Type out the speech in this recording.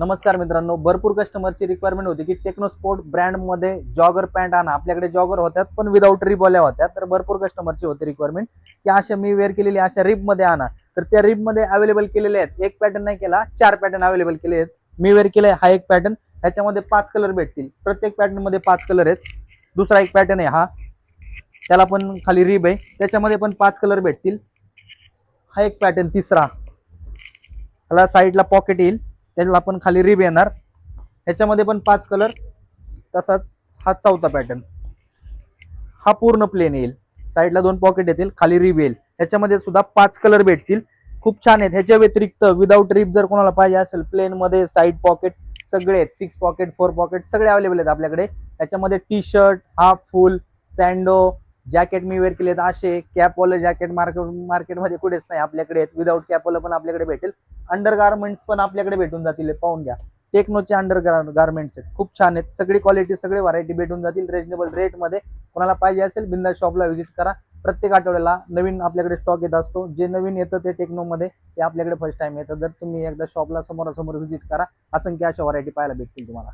नमस्कार मित्रांनो, भरपूर कस्टमरची रिक्वायरमेंट होती की टेक्नो स्पोर्ट ब्रँड मध्ये जॉगर पॅन्ट आणा. आपल्याकडे जॉगर होत्यात पण विदाऊट रिब वाल्या होत्या. तर भरपूर कस्टमरची होती रिक्वायरमेंट की अशा मी वेअर केलेली अशा रिब मध्ये आणा. तर त्या रिब मध्ये अवेलेबल केलेले आहेत. एक पॅटर्न नाही केला, 4 पॅटर्न अवेलेबल केले आहेत. मी वेअर केलाय हा एक पॅटर्न. ह्याच्यामध्ये 5 कलर भेटतील. प्रत्येक पॅटर्न मध्ये 5 कलर आहेत. दुसरा एक पॅटर्न आहे हा, त्याला पण खाली रिब आहे, त्याच्यामध्ये पण 5 कलर भेटतील. हा एक पॅटर्न तिसरा, त्याला साईडला पॉकेट येईल, त्याला पण खाली रिब येणार, ह्याच्यामध्ये पण 5 कलर. तसाच हा चौथा पॅटर्न, हा पूर्ण प्लेन येईल, साईडला 2 पॉकेट येतील, खाली रिब येईल, ह्याच्यामध्ये सुद्धा 5 कलर भेटतील. खूप छान आहेत. ह्याच्या व्यतिरिक्त विदाऊट रिब जर कोणाला पाहिजे असेल, प्लेन मध्ये साईड पॉकेट सगळे आहेत, 6 पॉकेट 4 पॉकेट सगळे अवेलेबल आहेत आपल्याकडे. त्याच्यामध्ये T shirt, half full, sando, jacket मी वेअर केलेत असे. कॅपवाले जॅकेट मार्केटमध्ये कुठेच नाही आपल्याकडे. विदाऊट कॅपवाला पण आपल्याकडे भेटेल. अंडर गार्मेंट्स पण आपल्याकडे भेटून जातील. पाहून घ्या, टेक्नोचे अंडर गार्मेंट्स आहेत, खूप छान आहेत. सगळी क्वालिटी सगळी व्हरायटी भेटून जातील रिजनेबल रेट मध्ये. कोणाला पाहिजे असेल बिंदास शॉपला व्हिजिट करा. प्रत्येक आठवड्याला नवीन आपल्याकडे स्टॉक येत असतो. जे नवीन येतं ते टेक्नोमध्ये ते आपल्याकडे फर्स्ट टाइम येतं. जर तुम्ही एकदा शॉपला समोरासमोर व्हिजिट करा, असंख्य अशा व्हरायटी पाहायला भेटतील तुम्हाला.